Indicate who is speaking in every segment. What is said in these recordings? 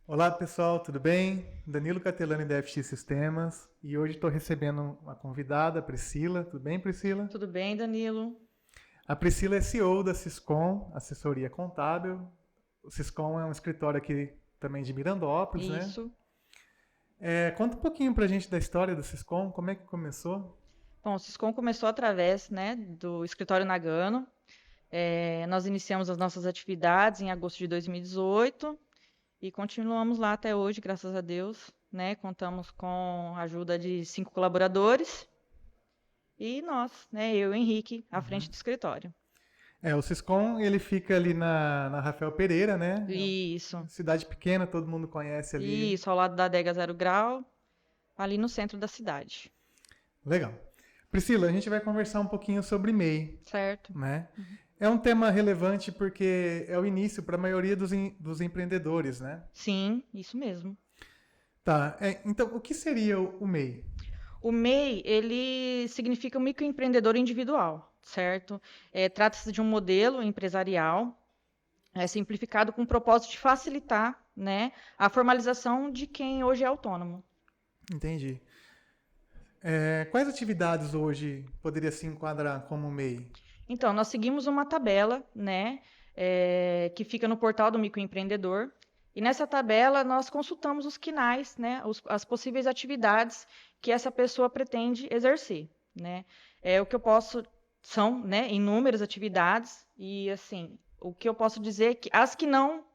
Speaker 1: Olá pessoal, tudo bem? Danilo Catelani da FX Sistemas e hoje estou recebendo uma convidada, a Priscila. Tudo bem, Priscila?
Speaker 2: Tudo bem, Danilo?
Speaker 1: A Priscila é CEO da Siscom, assessoria contábil. O Siscom é um escritório aqui também de Mirandópolis, né?
Speaker 2: Isso.
Speaker 1: Conta um pouquinho pra gente da história do Siscom, como é que começou?
Speaker 2: Bom, o Siscom começou através, né, do escritório Nagano. Nós iniciamos as nossas atividades em agosto de 2018 e continuamos lá até hoje, graças a Deus, né? Contamos com a ajuda de 5 colaboradores e nós, né, eu e o Henrique, à frente do escritório.
Speaker 1: O Siscom ele fica ali na Rafael Pereira, né? É uma
Speaker 2: Isso.
Speaker 1: cidade pequena, todo mundo conhece ali.
Speaker 2: Isso, ao lado da Adega Zero Grau, ali no centro da cidade.
Speaker 1: Legal. Priscila, a gente vai conversar um pouquinho sobre MEI,
Speaker 2: Certo?
Speaker 1: né? É um tema relevante porque é o início para a maioria dos empreendedores, né?
Speaker 2: Sim, isso mesmo.
Speaker 1: Tá, então o que seria o MEI?
Speaker 2: O MEI, ele significa um microempreendedor individual, certo? Trata-se de um modelo empresarial simplificado com o propósito de facilitar, né, a formalização de quem hoje é autônomo.
Speaker 1: Entendi. Quais atividades hoje poderia se enquadrar como MEI?
Speaker 2: Então, nós seguimos uma tabela, né, que fica no portal do microempreendedor, e nessa tabela nós consultamos os quinais, né, as possíveis atividades que essa pessoa pretende exercer, né. O que eu posso são, né, inúmeras atividades e assim, o que eu posso dizer é que as que não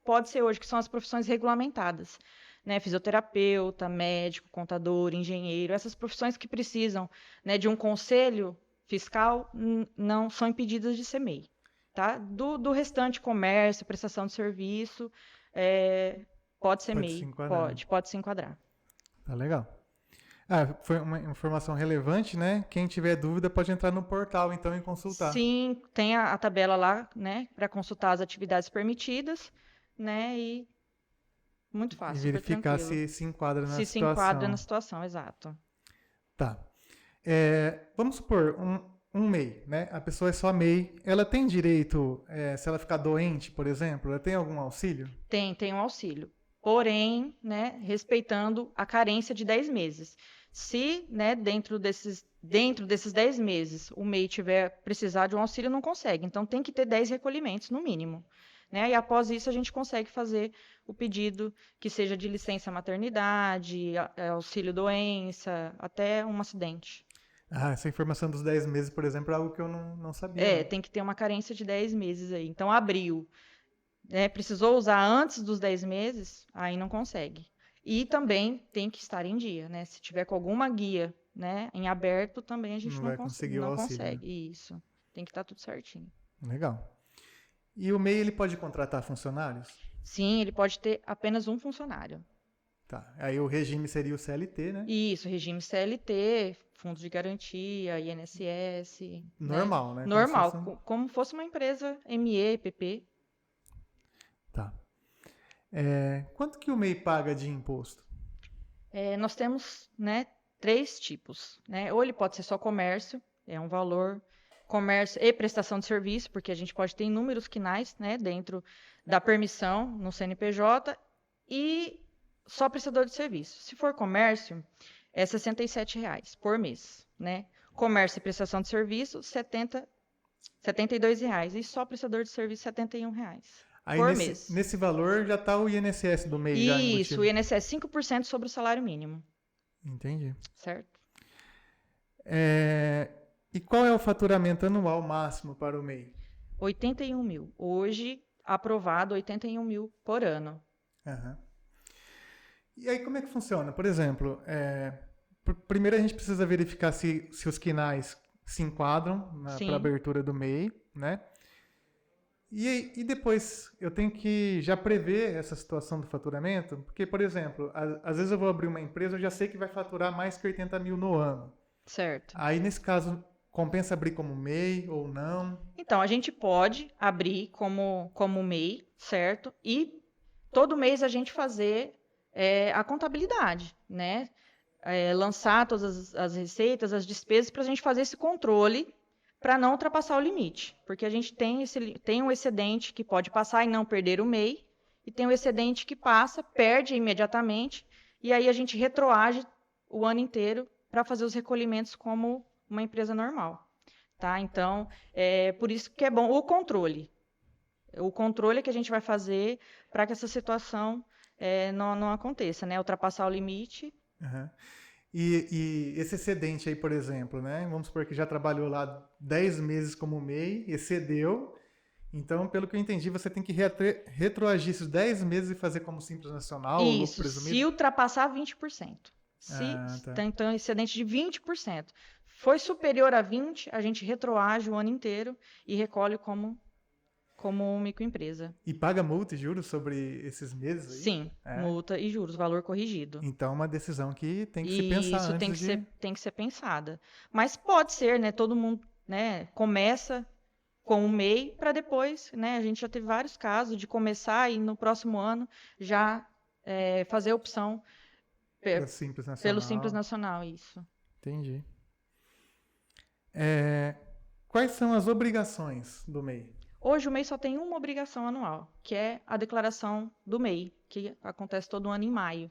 Speaker 2: pode ser hoje, que são as profissões regulamentadas, né, fisioterapeuta, médico, contador, engenheiro, essas profissões que precisam, né, de um conselho fiscal não são impedidas de ser MEI. Tá? Do restante, comércio, prestação de serviço, é, pode ser
Speaker 1: Pode se
Speaker 2: MEI,
Speaker 1: enquadrar.
Speaker 2: pode se enquadrar.
Speaker 1: Tá legal. Ah, foi uma informação relevante, né? Quem tiver dúvida pode entrar no portal então e consultar.
Speaker 2: Sim, tem a tabela lá, né, para consultar as atividades permitidas, né, e muito
Speaker 1: E
Speaker 2: fácil, super
Speaker 1: verificar
Speaker 2: tranquilo.
Speaker 1: se enquadra na
Speaker 2: Se enquadra na
Speaker 1: situação.
Speaker 2: situação, exato.
Speaker 1: Tá. Vamos supor, um MEI, né? A pessoa é só MEI. Ela tem direito, se ela ficar doente, por exemplo, ela tem algum auxílio?
Speaker 2: Tem um auxílio. Porém, né, respeitando a carência de 10 meses. Se, né, dentro desses 10 meses o MEI tiver precisar de um auxílio, não consegue. Então, tem que ter 10 recolhimentos, no mínimo. Né? E após isso, a gente consegue fazer o pedido que seja de licença maternidade, auxílio doença, até um acidente.
Speaker 1: Ah, essa informação dos 10 meses, por exemplo, é algo que eu não sabia, não.
Speaker 2: Tem que ter uma carência de 10 meses aí. Então, abril, né, precisou usar antes dos 10 meses, aí não consegue. E também tem que estar em dia, né? Se tiver com alguma guia, né, em aberto, também a gente
Speaker 1: Não
Speaker 2: não,
Speaker 1: vai conseguir o
Speaker 2: não
Speaker 1: auxílio, né?
Speaker 2: consegue. Isso. Tem que estar tudo certinho.
Speaker 1: Legal. E o MEI, ele pode contratar funcionários?
Speaker 2: Sim, ele pode ter apenas um funcionário.
Speaker 1: Tá. Aí o regime seria o CLT, né?
Speaker 2: Isso, regime CLT, fundos de garantia, INSS, né?
Speaker 1: Normal, né? Como se
Speaker 2: Normal,
Speaker 1: fosse um...
Speaker 2: como fosse uma empresa ME, PP.
Speaker 1: Tá. Quanto que o MEI paga de imposto?
Speaker 2: Nós temos, né, três tipos, né? Ou ele pode ser só comércio, é um valor comércio e prestação de serviço, porque a gente pode ter inúmeros quinais, né, dentro da permissão no CNPJ e só prestador de serviço. Se for comércio, é R$ 67 por mês, né? Comércio e prestação de serviço, R$ 72 e só prestador de serviço R$ 71
Speaker 1: Aí
Speaker 2: por
Speaker 1: nesse,
Speaker 2: mês.
Speaker 1: nesse valor já está o INSS do MEI já
Speaker 2: Isso, o
Speaker 1: embutido.
Speaker 2: INSS 5% sobre o salário mínimo,
Speaker 1: Entendi.
Speaker 2: certo?
Speaker 1: É, E qual é o faturamento anual máximo para o MEI?
Speaker 2: 81 mil. Hoje, aprovado 81 mil por ano.
Speaker 1: Aham. E aí como é que funciona? Por exemplo, primeiro a gente precisa verificar se os quinais se enquadram para
Speaker 2: Sim.
Speaker 1: abertura do MEI, né? E depois eu tenho que já prever essa situação do faturamento, porque, por exemplo, às vezes eu vou abrir uma empresa, eu já sei que vai faturar mais que 80 mil no ano.
Speaker 2: Certo.
Speaker 1: Aí, nesse caso, compensa abrir como MEI ou não?
Speaker 2: Então, a gente pode abrir como MEI, certo? E todo mês a gente fazer a contabilidade, né? Lançar todas as receitas, as despesas, para a gente fazer esse controle para não ultrapassar o limite. Porque a gente tem um excedente que pode passar e não perder o MEI, e tem o excedente que passa, perde imediatamente, e aí a gente retroage o ano inteiro para fazer os recolhimentos como uma empresa normal. Tá? Então, é por isso que é bom o controle. O controle que a gente vai fazer para que essa situação não aconteça, né? Ultrapassar o limite.
Speaker 1: Uhum. E esse excedente aí, por exemplo, né? Vamos supor que já trabalhou lá 10 meses como MEI, excedeu. Então, pelo que eu entendi, você tem que retroagir esses 10 meses e fazer como Simples Nacional, o lucro
Speaker 2: Isso, se
Speaker 1: presumido?
Speaker 2: ultrapassar 20%. Se
Speaker 1: Ah, tá.
Speaker 2: tem então excedente de 20%. Foi superior a 20%, a gente retroage o ano inteiro e recolhe como microempresa.
Speaker 1: E paga multa e juros sobre esses meses aí?
Speaker 2: Sim,
Speaker 1: É.
Speaker 2: multa e juros, valor corrigido.
Speaker 1: Então, é uma decisão que tem que se
Speaker 2: E
Speaker 1: pensar
Speaker 2: isso
Speaker 1: antes de...
Speaker 2: tem que ser pensada. Mas pode ser, né? Todo mundo, né, começa com o MEI para depois, né? A gente já teve vários casos de começar e no próximo ano já fazer a opção
Speaker 1: Para Simples
Speaker 2: pelo Simples
Speaker 1: Nacional.
Speaker 2: Nacional, isso.
Speaker 1: Entendi. É, quais são as obrigações do MEI?
Speaker 2: Hoje o MEI só tem uma obrigação anual, que é a declaração do MEI, que acontece todo ano em maio.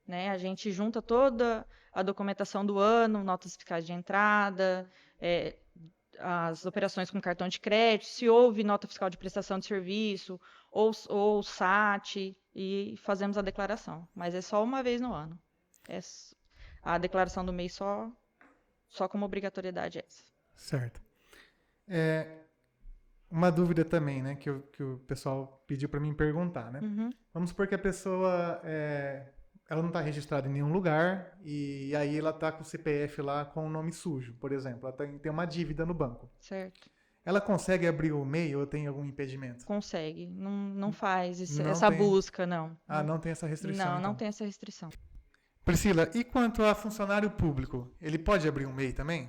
Speaker 2: Né? A gente junta toda a documentação do ano, notas fiscais de entrada, as operações com cartão de crédito, se houve nota fiscal de prestação de serviço ou SAT, e fazemos a declaração. Mas é só uma vez no ano. É a declaração do MEI só como obrigatoriedade é essa.
Speaker 1: Certo. Uma dúvida também, né, que o pessoal pediu para mim perguntar, né?
Speaker 2: Uhum.
Speaker 1: Vamos supor que a pessoa ela não está registrada em nenhum lugar e aí ela está com o CPF lá com o nome sujo, por exemplo. Ela tem uma dívida no banco.
Speaker 2: Certo.
Speaker 1: Ela consegue abrir o MEI ou tem algum impedimento?
Speaker 2: Consegue. Não faz
Speaker 1: Não
Speaker 2: essa
Speaker 1: tem.
Speaker 2: busca, não.
Speaker 1: Ah, não tem essa restrição,
Speaker 2: Não
Speaker 1: então.
Speaker 2: tem essa restrição.
Speaker 1: Priscila, e quanto a funcionário público? Ele pode abrir um MEI também?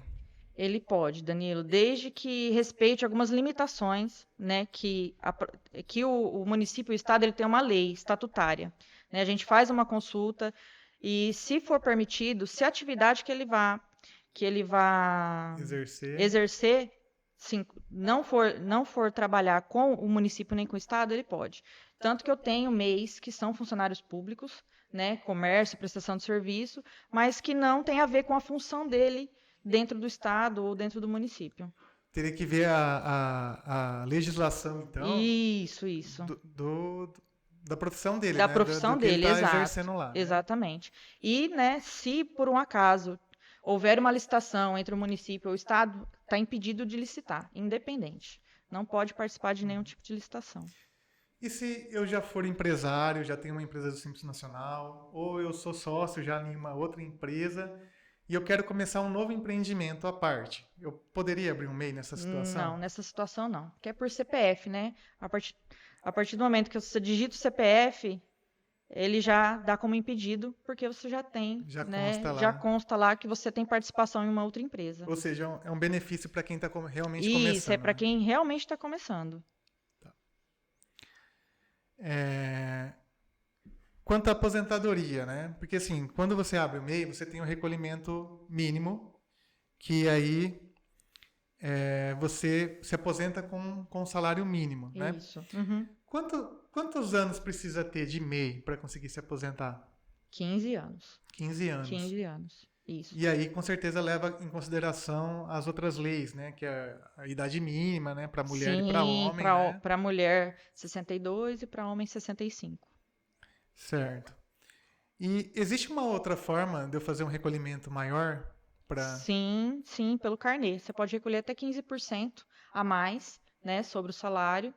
Speaker 2: Ele pode, Danilo, desde que respeite algumas limitações, né, que o município e o estado ele tem uma lei estatutária, né? A gente faz uma consulta e, se for permitido, se a atividade que ele vá exercer, sim, não for trabalhar com o município nem com o estado, ele pode. Tanto que eu tenho MEIs que são funcionários públicos, né, comércio, prestação de serviço, mas que não tem a ver com a função dele dentro do estado ou dentro do município.
Speaker 1: Teria que ver a legislação, então,
Speaker 2: Isso.
Speaker 1: da profissão dele,
Speaker 2: Da
Speaker 1: né?
Speaker 2: profissão
Speaker 1: Do que ele
Speaker 2: dele,
Speaker 1: está
Speaker 2: exato.
Speaker 1: exercendo lá, né?
Speaker 2: Exatamente. E, né, se por um acaso houver uma licitação entre o município ou o estado, está impedido de licitar, independente. Não pode participar de nenhum tipo de licitação.
Speaker 1: E se eu já for empresário, já tenho uma empresa do Simples Nacional, ou eu sou sócio já em uma outra empresa e eu quero começar um novo empreendimento à parte, eu poderia abrir um MEI nessa situação?
Speaker 2: Não, nessa situação não. Porque é por CPF, né? A partir do momento que você digita o CPF, ele já dá como impedido, porque você já tem,
Speaker 1: Já
Speaker 2: né?
Speaker 1: consta lá.
Speaker 2: Já consta lá que você tem participação em uma outra empresa.
Speaker 1: Ou seja, é um benefício para quem está realmente
Speaker 2: Isso,
Speaker 1: começando.
Speaker 2: é para
Speaker 1: né?
Speaker 2: quem realmente está começando.
Speaker 1: Quanto à aposentadoria, né? Porque assim, quando você abre o MEI, você tem um recolhimento mínimo, que aí você se aposenta com um salário mínimo, né?
Speaker 2: Isso. Uhum.
Speaker 1: Quantos anos precisa ter de MEI para conseguir se aposentar?
Speaker 2: 15 anos.
Speaker 1: 15 anos.
Speaker 2: 15 anos. Isso.
Speaker 1: E aí, com certeza, leva em consideração as outras leis, né? Que é a idade mínima, né? Para mulher e para homem, né?
Speaker 2: Para mulher 62 e para homem 65.
Speaker 1: Certo. E existe uma outra forma de eu fazer um recolhimento maior para...
Speaker 2: Sim, pelo carnê. Você pode recolher até 15% a mais, né, sobre o salário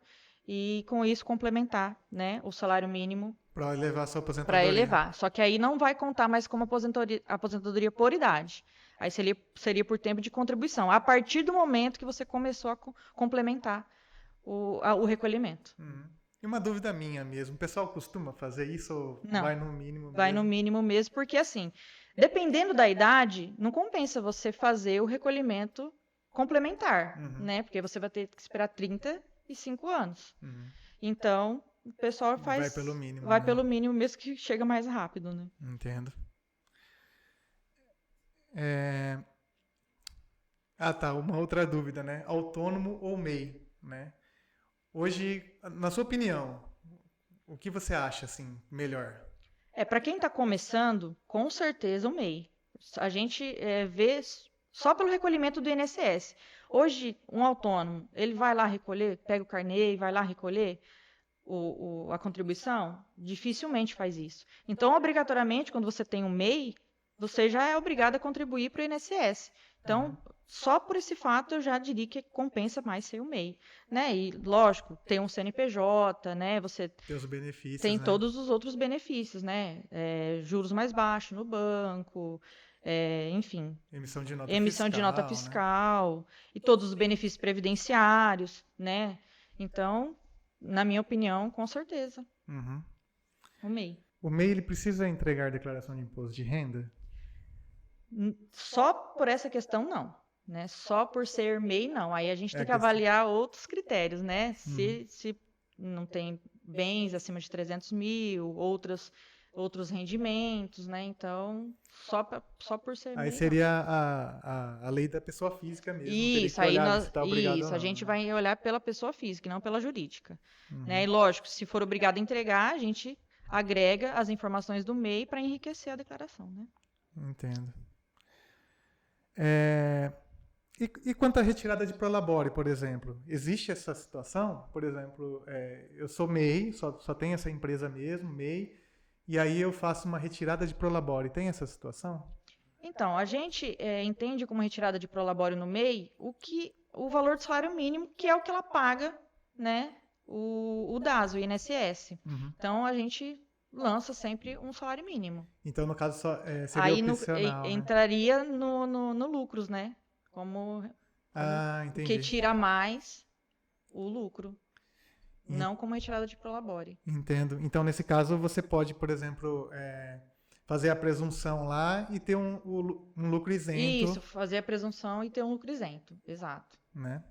Speaker 2: e com isso complementar, né, o salário mínimo
Speaker 1: Para elevar a sua
Speaker 2: para
Speaker 1: aposentadoria.
Speaker 2: elevar. Só que aí não vai contar mais como aposentadoria por idade. Aí seria por tempo de contribuição, a partir do momento que você começou a complementar o recolhimento.
Speaker 1: E uma dúvida minha mesmo, o pessoal costuma fazer isso ou
Speaker 2: Não.
Speaker 1: vai no mínimo
Speaker 2: Vai
Speaker 1: mesmo?
Speaker 2: no mínimo mesmo, porque assim, dependendo da idade, não compensa você fazer o recolhimento complementar, né? Porque você vai ter que esperar 35 anos. Então, o pessoal
Speaker 1: Vai pelo mínimo,
Speaker 2: vai
Speaker 1: né?
Speaker 2: pelo mínimo mesmo, que chega mais rápido, né?
Speaker 1: Entendo. Ah, tá, uma outra dúvida, né? Autônomo ou MEI, né? Hoje, na sua opinião, O que você acha, assim, melhor?
Speaker 2: Para quem está começando, com certeza o MEI. A gente vê só pelo recolhimento do INSS. Hoje, um autônomo, ele vai lá recolher, pega o carnê e vai lá recolher a contribuição? Dificilmente faz isso. Então, obrigatoriamente, quando você tem um MEI, você já é obrigado a contribuir para o INSS. Então, só por esse fato, eu já diria que compensa mais ser o MEI. Né? E, lógico, tem um CNPJ, né? Você
Speaker 1: Tem os benefícios,
Speaker 2: tem
Speaker 1: né?
Speaker 2: todos os outros benefícios, né? Juros mais baixos no banco, enfim,
Speaker 1: Emissão de nota
Speaker 2: emissão de nota
Speaker 1: fiscal, né?
Speaker 2: fiscal e todos os benefícios previdenciários, né? Então, na minha opinião, com certeza,
Speaker 1: Uhum.
Speaker 2: o MEI.
Speaker 1: O MEI, ele precisa entregar declaração de imposto de renda?
Speaker 2: Só por essa questão, não. Né? Só por ser MEI, não. Aí a gente tem que
Speaker 1: questão.
Speaker 2: avaliar outros critérios, né? Se não tem bens acima de 300 mil, outros rendimentos, né? Então, só por ser
Speaker 1: Aí
Speaker 2: MEI,
Speaker 1: seria a lei da pessoa física mesmo. Teria
Speaker 2: isso,
Speaker 1: que olhar se está obrigado
Speaker 2: isso,
Speaker 1: ou não,
Speaker 2: a gente
Speaker 1: né?
Speaker 2: vai olhar pela pessoa física, e não pela jurídica. Né? E lógico, se for obrigado a entregar, a gente agrega as informações do MEI para enriquecer a declaração, né?
Speaker 1: Entendo. E quanto à retirada de prolabore, por exemplo? Existe essa situação? Por exemplo, eu sou MEI, só tenho essa empresa mesmo, MEI, e aí eu faço uma retirada de prolabore. Tem essa situação?
Speaker 2: Então, a gente entende como retirada de prolabore no MEI o valor do salário mínimo, que é o que ela paga, né, o DAS, o INSS. Então, a gente lança sempre um salário mínimo.
Speaker 1: Então, no caso, seria
Speaker 2: Aí
Speaker 1: opcional, né?
Speaker 2: entraria no lucros, né? Como o que
Speaker 1: entendi.
Speaker 2: tira mais o lucro, não como retirada de prolabore.
Speaker 1: Entendo. Então, nesse caso, você pode, por exemplo, fazer a presunção lá e ter um lucro isento.
Speaker 2: Isso, fazer a presunção e ter um lucro isento, exato.
Speaker 1: Né?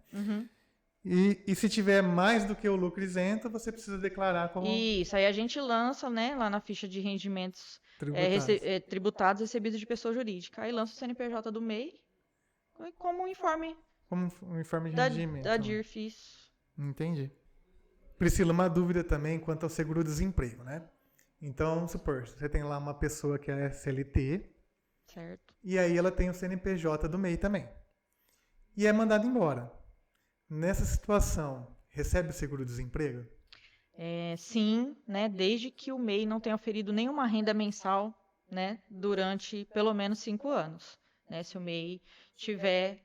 Speaker 1: E se tiver mais do que o lucro isento, você precisa declarar como
Speaker 2: Isso, aí a gente lança, né, lá na ficha de rendimentos
Speaker 1: tributados.
Speaker 2: tributados recebidos de pessoa jurídica. Aí lança o CNPJ do MEI como um informe
Speaker 1: Como um informe de
Speaker 2: da
Speaker 1: rendimento.
Speaker 2: DIRFIS.
Speaker 1: Entendi. Priscila, uma dúvida também quanto ao seguro-desemprego, né? Então, vamos supor, você tem lá uma pessoa que é CLT,
Speaker 2: Certo.
Speaker 1: e aí ela tem o CNPJ do MEI também. E é mandada embora. Nessa situação, recebe o seguro-desemprego?
Speaker 2: Sim, né, desde que o MEI não tenha oferido nenhuma renda mensal, né, durante pelo menos 5 anos. Né, se o MEI tiver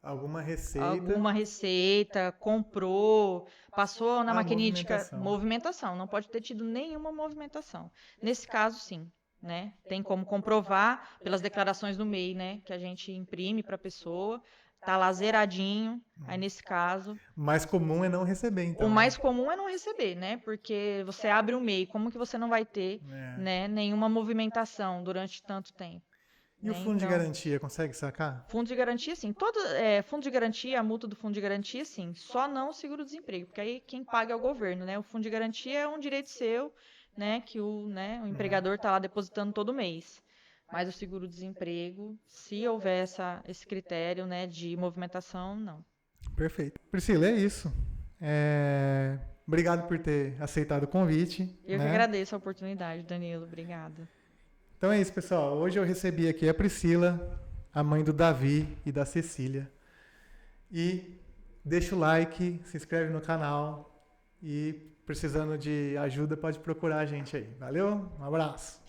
Speaker 1: alguma
Speaker 2: receita, comprou, passou na maquinítica,
Speaker 1: movimentação.
Speaker 2: movimentação, não pode ter tido nenhuma movimentação. Nesse caso, sim, né? Tem como comprovar pelas declarações do MEI, né, que a gente imprime para a pessoa, tá lá zeradinho. Aí nesse caso,
Speaker 1: o mais comum é não receber, então.
Speaker 2: o mais comum é não receber, né? Porque você abre o MEI, como que você não vai ter, né, nenhuma movimentação durante tanto tempo?
Speaker 1: E o fundo de garantia, consegue sacar?
Speaker 2: Fundo de garantia, sim. Fundo de garantia, a multa do fundo de garantia, sim. Só não o seguro-desemprego, porque aí quem paga é o governo, né? O fundo de garantia é um direito seu, né? Que o empregador está lá depositando todo mês. Mas o seguro-desemprego, se houver esse critério, né, de movimentação, não.
Speaker 1: Perfeito. Priscila, é isso. Obrigado por ter aceitado o convite.
Speaker 2: Eu que agradeço a oportunidade, Danilo. Obrigada.
Speaker 1: Então é isso, pessoal. Hoje eu recebi aqui a Priscila, a mãe do Davi e da Cecília. E deixa o like, se inscreve no canal e precisando de ajuda pode procurar a gente aí. Valeu? Um abraço.